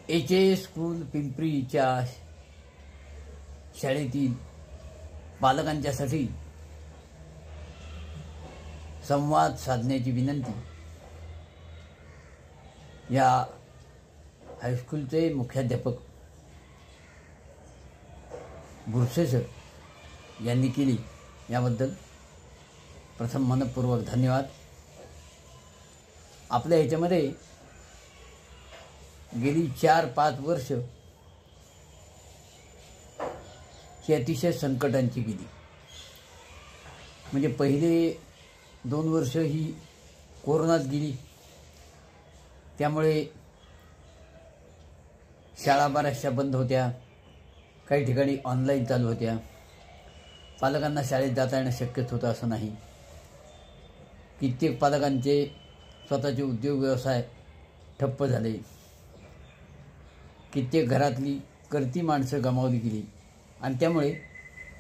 H school पिंपरीच्या शाळेतील पालकांच्यासाठी संवाद साधण्याची विनंती या हायस्कूलचे मुख्याध्यापक बुरसे सर यांनी केली। याबद्दल प्रथम मनपूर्वक धन्यवाद। आपल्या ह्याच्यामध्ये गेली 4-5 वर्ष ही अतिशय संकटांची गेली। म्हणजे पहिले 2 वर्ष ही कोरोनात गेली, त्यामुळे शाळा बऱ्याचशा बंद होत्या, काही ठिकाणी ऑनलाईन चालू होत्या, पालकांना शाळेत जाता येणं शक्यच होतं असं नाही। कित्येक पालकांचे स्वतःचे उद्योग व्यवसाय ठप्प झाले, कित्येक घरातली करती माणसं गमावली गेली आणि त्यामुळे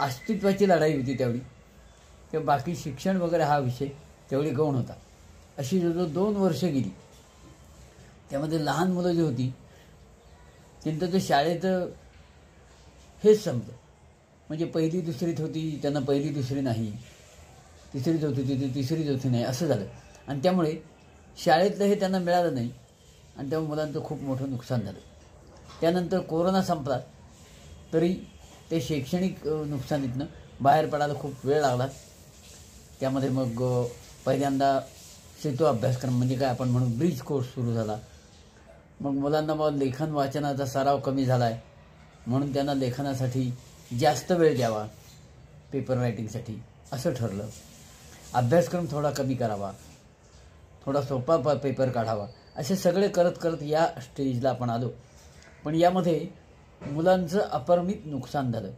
अस्तित्वाची लढाई होती त्यावेळी। तर बाकी शिक्षण वगैरे हा विषय त्यावेळी गौण होता। अशी जो 2 वर्ष गेली, त्यामध्ये लहान मुलं जी होती त्यांचं ते शाळेत हेच समजलं, म्हणजे पहिली दुसरीत होती त्यांना पहिली दुसरी नाही, तिसरीत होती तिथे तिसरी चौथी नाही असं झालं आणि त्यामुळे शाळेतलं हे त्यांना मिळालं नाही आणि त्यामुळे मुलांचं खूप मोठं नुकसान झालं। त्यानंतर कोरोना संपला तरी ते शैक्षणिक नुकसानीतनं बाहेर पडायला खूप वेळ लागला। त्यामध्ये मग पहिल्यांदा सेतू अभ्यासक्रम म्हणजे काय आपण म्हणू ब्रिज कोर्स सुरू झाला। मग मुलांना मग लेखन वाचनाचा सराव कमी झाला आहे म्हणून त्यांना लेखनासाठी जास्त वेळ द्यावा, पेपर रायटिंगसाठी असं ठरलं। अभ्यासक्रम थोडा कमी करावा, थोडा सोपा पेपर काढावा, असे सगळे करत करत या स्टेजला आपण आलो। पण यामध्ये मुलांचं अपरिमित नुकसान झालं,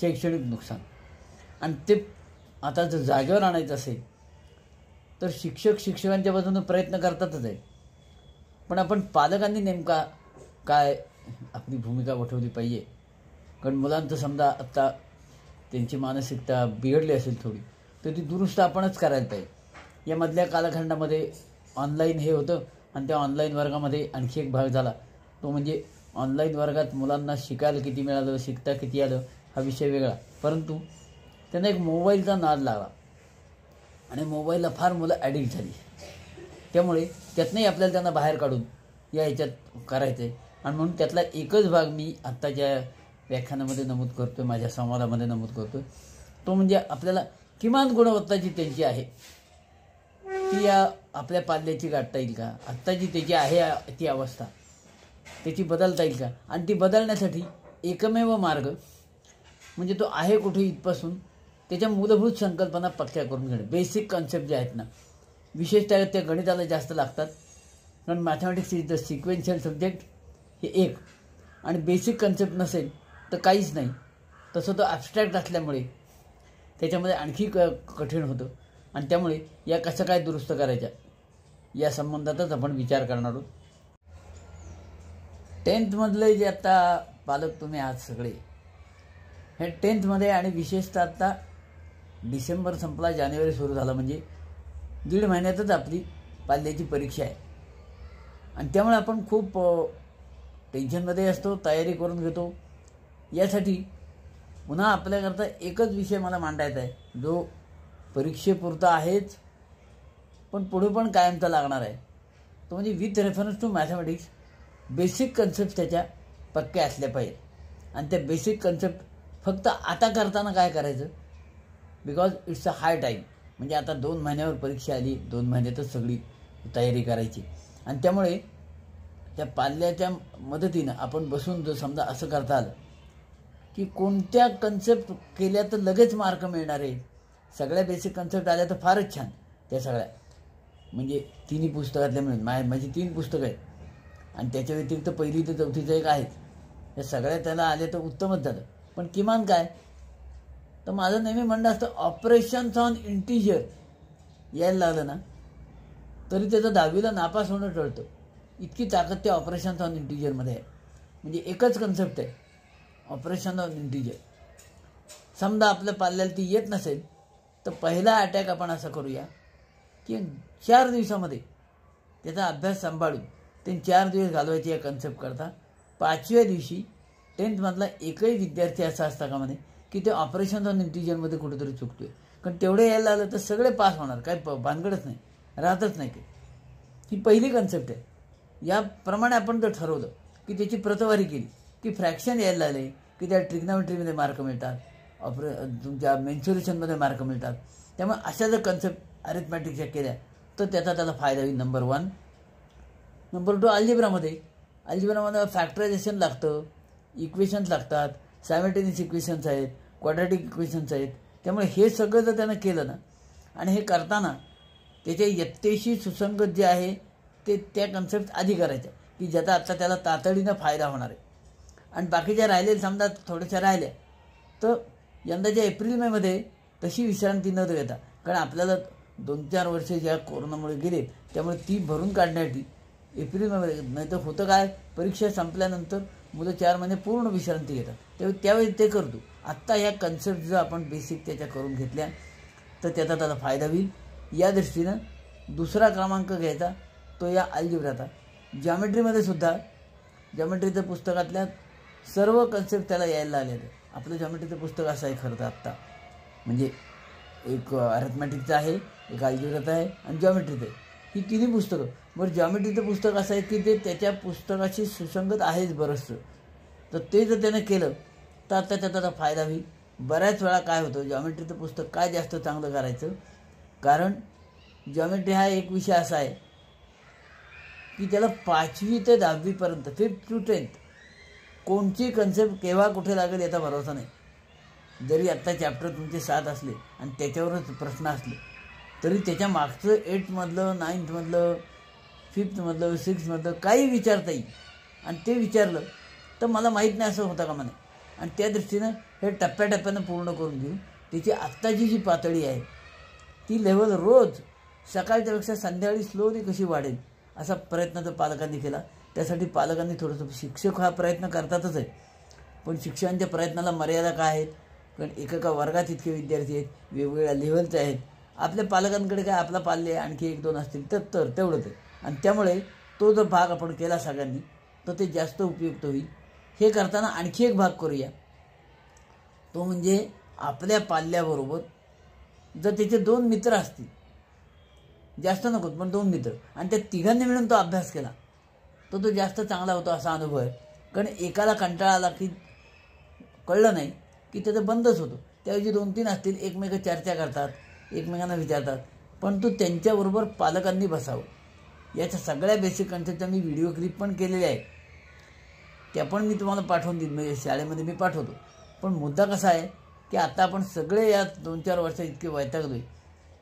शैक्षणिक नुकसान, आणि ते आता जर जागेवर आणायचं असेल तर शिक्षकांच्या बाजूने प्रयत्न करतातच आहे, पण आपण पालकांनी नेमका काय आपली भूमिका वठवली पाहिजे। कारण मुलांचं समजा आत्ता त्यांची मानसिकता बिघडली असेल थोडी, तर ती दुरुस्त आपणच करायला पाहिजे। यामधल्या कालखंडामध्ये ऑनलाईन हे होतं आणि त्या ऑनलाईन वर्गामध्ये आणखी एक भाग झाला, तो म्हणजे ऑनलाईन वर्गात मुलांना शिकायला किती मिळालं, शिकता किती आलं हा विषय वेगळा, परंतु त्यांना एक मोबाईलचा नाद लागला आणि मोबाईलला फार मुलं ॲडिक्ट झाली। त्यामुळे त्यातनंही आपल्याला त्यांना बाहेर काढून या ह्याच्यात करायचं आहे आणि म्हणून त्यातला एकच भाग मी आत्ताच्या व्याख्यानामध्ये नमूद करतो, माझ्या संवादामध्ये नमूद करतो। तो म्हणजे आपल्याला किमान गुणवत्ता जी त्यांची आहे ती या आपल्या पाल्याची गाठता येईल का, आत्ताची त्याची आहे ती अवस्था त्याची बदलता येईल का, आणि ती बदलण्यासाठी एकमेव मार्ग म्हणजे तो आहे कुठे इथपासून त्याच्या मूलभूत संकल्पना पक्क्या करून घेणे। बेसिक कॉन्सेप्ट जे आहेत ना, विशेषतः त्या गणिताला जास्त लागतात, कारण mathematics is the sequential subject हे एक, आणि बेसिक कॉन्सेप्ट नसेल तर काहीच नाही। तसं तो ॲबस्ट्रॅक्ट असल्यामुळे त्याच्यामध्ये आणखी कठीण होतं आणि त्यामुळे या कसं काय दुरुस्त करायच्या या संबंधातच आपण विचार करणार आहोत। 10th मधले जे आता पालक तुम्ही आज सगळे हे 10th मध्ये, आणि विशेषतः आता डिसेंबर संपला जानेवारी सुरू झाला म्हणजे 1.5 महिन्यातच आपली पाल्याची परीक्षा आहे आणि त्यामुळे आपण खूप टेन्शनमध्ये असतो, तयारी करून घेतो। यासाठी पुन्हा आपल्याकरता एकच विषय मला मांडायचा आहे जो परीक्षेपुरता आहेच पण पुढे पण कायमचा लागणार आहे, तो म्हणजे with reference to mathematics basic concept त्याच्या पक्क्या असल्या पाहिजेत। आणि त्या बेसिक कन्सेप्ट फक्त आता करताना काय करायचं, because it's a high time, म्हणजे आता 2 महिन्यावर परीक्षा आली, 2 महिन्यातच सगळी तयारी करायची आणि त्यामुळे त्या पाल्याच्या मदतीनं आपण बसून जर समजा असं करता आलं की कोणत्या कन्सेप्ट केल्या तर लगेच मार्क मिळणार आहे, सगळ्या बेसिक कन्सेप्ट आल्या तर फारच छान। त्या सगळ्या म्हणजे 3 पुस्तकातल्या मिळून माझी 3 पुस्तकं आहेत आणि त्याच्या व्यतिरिक्त 1ली ते 4थीचं एक आहेत, या सगळ्या त्याला आले तर उत्तमच झालं। पण किमान काय तर माझं नेहमी म्हणणं असतं, ऑपरेशन्स ऑन इंटिजर यायला लागलं ना तरी त्याचं 10वीला नापास होणं टळतं, इतकी ताकद त्या ऑपरेशन्स ऑन इंटिजरमध्ये आहे। म्हणजे एकच कन्सेप्ट आहे, ऑपरेशन ऑन इंटिजर। समजा आपल्या पाल्याला ती येत नसेल तर पहिला अटॅक आपण असा करूया की 4 दिवसामध्ये त्याचा अभ्यास सांभाळून ते 4 दिवस घालवायचे या कन्सेप्ट करता 5व्या दिवशी 10th मधला एकही विद्यार्थी असा असता का म्हणे की ते ऑपरेशन ऑन इंटिजरमध्ये कुठेतरी चुकतोय, कारण तेवढे यायला लागलं तर सगळे पास होणार, काही भानगडच नाही, राहतच नाही. ही पहिली कन्सेप्ट आहे. याप्रमाणे आपण जर ठरवलं की त्याची प्रतवारी केली की फ्रॅक्शन यायला लागले की त्या ट्रिग्नॉमेट्रीमध्ये मार्क मिळतात, तुमच्या मेन्सुरेशनमध्ये मार्क मिळतात. त्यामुळे अशा जर कन्सेप्ट अरिथमॅटिकच्या केल्या तर त्याला फायदा होईल. नंबर 1. नंबर 2, अल्जेब्रामध्ये फॅक्टरायझेशन लागतं, इक्वेशन्स लागतात, सायमल्टेनियस इक्वेशन्स आहेत, क्वाड्रॅटिक इक्वेशन्स आहेत. त्यामुळे हे सगळं जर त्यानं केलं ना, आणि हे करताना त्याच्या यत्तेशी सुसंगत जे आहे ते त्या कन्सेप्ट आधी करायच्या की ज्याचा आता त्याला तातडीनं फायदा होणार आहे. आणि बाकीच्या राहिलेल्या समजा थोड्याशा राहिल्या तर यंदाच्या एप्रिल-मेमध्ये तशी विश्रांती न देता, कारण आपल्याला 2-4 वर्ष ज्या कोरोनामुळे गेले त्यामुळे ती भरून काढण्यासाठी एप्रिल-मेमध्ये, नाही तर होतं काय, परीक्षा संपल्यानंतर मुलं 4 महिने पूर्ण विश्रांती घेतात, त्यावेळी ते करतो. आत्ता ह्या कन्सेप्ट जर आपण बेसिक त्याच्या करून घेतल्या तर त्याचा फायदा होईल. या दृष्टीनं दुसरा क्रमांक घ्यायचा तो या अल्जेब्राचा. जॉमेट्रीमध्ये सुद्धा जॉमेट्रीच्या पुस्तकातल्या सर्व कन्सेप्ट त्याला यायला आलेले. आपलं जॉमेट्रीचं पुस्तक असं आहे खरं तर आत्ता, म्हणजे एक अरिथमॅटिकचं आहे, एक अल्जेब्राचं आहे आणि जॉमेट्रीचं आहे. ही तिन्ही पुस्तकं. बरं, जॉमेट्रीचं पुस्तक असं आहे की ते त्याच्या पुस्तकाशी सुसंगत आहेच बरंचसं, तर ते जर त्यानं केलं तर आता त्याचा फायदा होईल. बऱ्याच वेळा काय होतं, जॉमेट्रीचं पुस्तक काय जास्त चांगलं करायचं, कारण जॉमेट्री हा एक विषय असा आहे की त्याला 5वी ते 10वीपर्यंत 5th to 10th कोणची कन्सेप्ट केव्हा कुठे लागेल याचा भरोसा नाही. जरी आत्ता चॅप्टर तुमचे 7 असले आणि त्याच्यावरच प्रश्न असले तरी त्याच्या मागचं 8मधलं 9मधलं 5मधलं 6मधलं काही विचारता येईल. आणि ते विचारलं तर मला माहीत नाही असं होतं का म्हणे. आणि त्या दृष्टीनं हे टप्प्याटप्प्यानं पूर्ण करून घेऊ. त्याची आत्ताची जी पातळी आहे ती लेवल रोज सकाळच्यापेक्षा संध्याकाळी स्लोली कशी वाढेल असा प्रयत्न तर पालकांनी केला. त्यासाठी पालकांनी थोडंसं, शिक्षक हा प्रयत्न करतातच आहे, पण शिक्षकांच्या प्रयत्नाला मर्यादा काय आहेत, कारण एकेका वर्गात इतके विद्यार्थी आहेत, वेगवेगळ्या लेव्हलचे आहेत. आपल्या पालकांकडे काय, आपला पाल्य आणखी 1-2 असतील तर तेवढंच आहे. आणि त्यामुळे तो जर भाग आपण केला सगळ्यांनी तर ते जास्त उपयुक्त होईल. हे करताना आणखी एक भाग करूया, तो म्हणजे आपल्या पाल्याबरोबर जर त्याचे 2 मित्र असतील, जास्त नको पण 2 मित्र, आणि त्या तिघांनी मिळून तो अभ्यास केला तर तो जास्त चांगला होतो असा अनुभव आहे. कारण एकाला कंटाळा आला की कळलं नाही की त्याचं बंदच होतो. त्याऐवजी 2-3 असतील, एकमेक चर्चा करतात, एकमेकांना विचारतात, परंतु त्यांच्याबरोबर पालकांनी बसावं. याच्या सगळ्या बेसिक कन्सेप्टचा मी व्हिडिओ क्लिप पण केलेल्या आहे, त्या पण मी तुम्हाला पाठवून देईन, म्हणजे शाळेमध्ये मी पाठवतो. पण मुद्दा कसा आहे की आता आपण सगळे या 2-4 वर्षात इतके वैतागलोय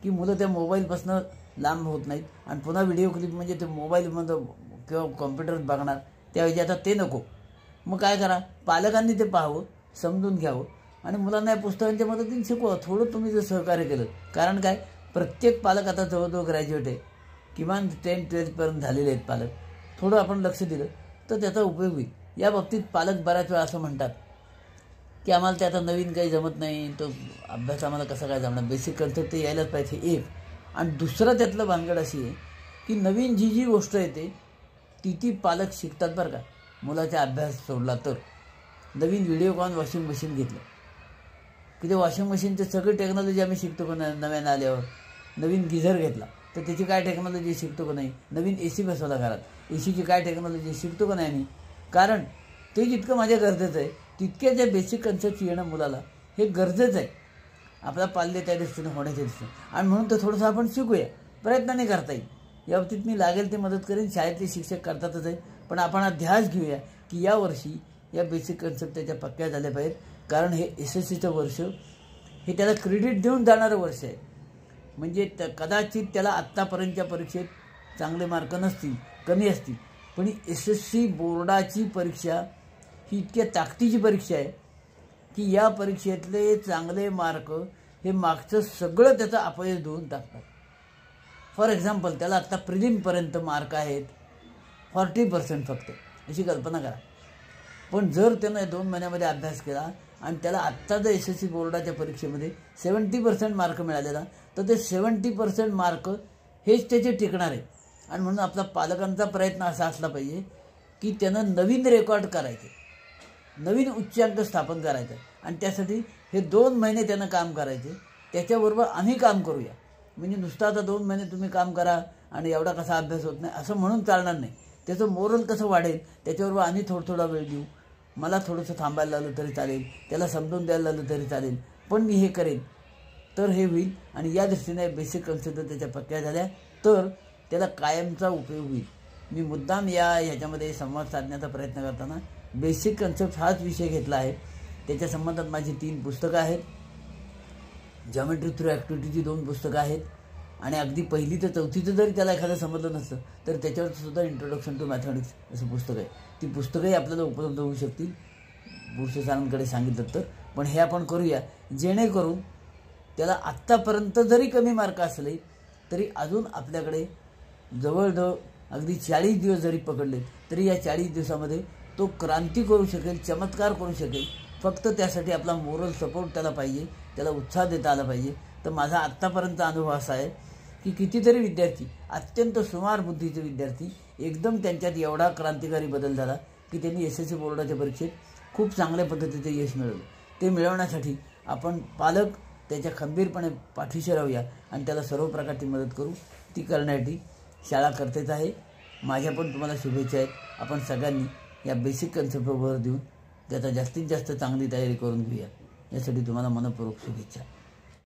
की मुलं त्या मोबाईलपासून लांब होत नाहीत आणि पुन्हा व्हिडिओ क्लिप म्हणजे ते मोबाईलमध्ये किंवा कॉम्प्युटरवर बघणार, त्याऐवजी आता ते नको. मग काय करा, पालकांनी ते पाहावं, समजून घ्यावं आणि मुलांना या पुस्तकांच्या मदतीने शिकवा. थोडं तुम्ही जर सहकार्य केलं, कारण काय, प्रत्येक पालक आता जवळजवळ ग्रॅज्युएट आहे, किमान 10-12पर्यंत झालेले आहेत पालक. थोडं आपण लक्ष दिलं तर त्याचा उपयोग होईल. या बाबतीत पालक बऱ्याच वेळा असं म्हणतात की आम्हाला ते आता नवीन काही जमत नाही, तो अभ्यास आम्हाला कसा काय जमणार, बेसिक कन्सेप्ट ते यायलाच पाहिजे एक. आणि दुसरं त्यातलं भानगड अशी आहे की नवीन जी गोष्ट येते ती पालक शिकतात बरं का. मुलाचा अभ्यास सोडला तर नवीन व्हिडिओकॉन वॉशिंग मशीन घेतलं की ते वॉशिंग मशीनचे सगळी टेक्नॉलॉजी आम्ही शिकतो का नाही नव्यानं आल्यावर. नवीन गिझर घेतला तर त्याची काय टेक्नॉलॉजी शिकतो का नाही. नवीन AC बसवला घरात, ACची काय टेक्नॉलॉजी शिकतो का नाही आम्ही. कारण ते जितकं माझ्या गरजेचं आहे तितक्या ज्या बेसिक कन्सेप्ट येणं मुलाला हे गरजेचं आहे, आपला पाल्य त्या दृष्टीनं होण्याच्या दृष्टीनं. आणि म्हणून तर थोडंसं आपण शिकूया, प्रयत्नाने करता येईल. या बाबतीत मी लागेल ते मदत करेन, शाळेतले शिक्षक करतातच आहे. पण आपण हा ध्यास घेऊया की यावर्षी या बेसिक कन्सेप्ट त्याच्या पक्क्या झाल्या पाहिजेत, कारण हे SSCचं वर्ष हे त्याला क्रेडिट देऊन जाणारं वर्ष आहे. म्हणजे कदाचित त्याला आत्तापर्यंतच्या परीक्षेत चांगले मार्क नसतील, कमी असतील, पण ही SSC बोर्डाची परीक्षा ही इतक्या ताकदीची परीक्षा आहे की या परीक्षेतले चांगले मार्क हे मागचं सगळं त्याचं अपयश देऊन टाकतात. फॉर एक्झाम्पल, त्याला आत्ता प्रिलिमपर्यंत मार्क आहेत 40% फक्त, अशी कल्पना करा. पण जर त्यानं 2 महिन्यामध्ये अभ्यास केला आणि त्याला आत्ता जर SSC बोर्डाच्या परीक्षेमध्ये 70% मार्क मिळालेला तर ते 70% मार्क हेच त्याचे टिकणार आहे. आणि म्हणून आपला पालकांचा प्रयत्न असा असला पाहिजे की त्यानं नवीन रेकॉर्ड करायचे, नवीन उच्चांक स्थापन करायचं आणि त्यासाठी हे 2 महिने त्यानं काम करायचे. त्याच्याबरोबर आम्ही काम करूया. म्हणजे नुसतं आता 2 महिने तुम्ही काम करा आणि एवढा कसा अभ्यास होत नाही असं म्हणून चालणार नाही. त्याचं मोरल कसं वाढेल त्याच्याबरोबर आम्ही थोडा वेळ देऊ. मला थोडंसं थांबायला लागलं तरी चालेल, त्याला समजून द्यायला लागलं तरी चालेल, पण मी हे करेन तर हे होईल. आणि या दृष्टीने बेसिक कन्सेप्ट त्याच्या पक्क्या झाल्या तर त्याला कायमचा उपयोग होईल. मी मुद्दाम ह्याच्यामध्ये संवाद साधण्याचा प्रयत्न करताना बेसिक कन्सेप्ट हाच विषय घेतला आहे. त्याच्या संबंधात माझी 3 पुस्तकं आहेत. जॉमेट्री थ्रू ॲक्टिव्हिटीची 2 पुस्तकं आहेत आणि अगदी 1ली ते 4थीचं जरी त्याला एखादं समजलं नसतं तर त्याच्यावर सुद्धा इंट्रोडक्शन टू मॅथमॅटिक्स असं पुस्तक आहे. ती पुस्तकंही आपल्याला उपलब्ध होऊ शकतील बुरसे सरांकडे सांगितलं तर. पण हे आपण करूया जेणेकरून त्याला आत्तापर्यंत जरी कमी मार्क असले तरी अजून आपल्याकडे जवळजवळ अगदी 40 दिवस जरी पकडले तरी या 40 दिवसामध्ये तो क्रांती करू शकेल, चमत्कार करू शकेल. फक्त त्यासाठी आपला मोरल सपोर्ट त्याला पाहिजे, त्याला उत्साह देता आला पाहिजे. तर माझा आत्तापर्यंत अनुभव असा आहे की कितीतरी विद्यार्थी, अत्यंत सुमार बुद्धीचे विद्यार्थी, एकदम त्यांच्यात एवढा क्रांतिकारी बदल झाला की त्यांनी SSC बोर्डाच्या परीक्षेत खूप चांगल्या पद्धतीचे यश मिळवलं. ते मिळवण्यासाठी आपण पालक त्याच्या खंबीरपणे पाठीशी राहूया आणि त्याला सर्व प्रकारची मदत करू. ती करण्यासाठी शाळा करतेच आहे. माझ्या पण तुम्हाला शुभेच्छा आहेत. आपण सगळ्यांनी या बेसिक कन्सेप्टवर भर देऊन त्याचा जास्तीत जास्त चांगली तयारी करून घेऊया. यासाठी तुम्हाला मनपूर्वक शुभेच्छा.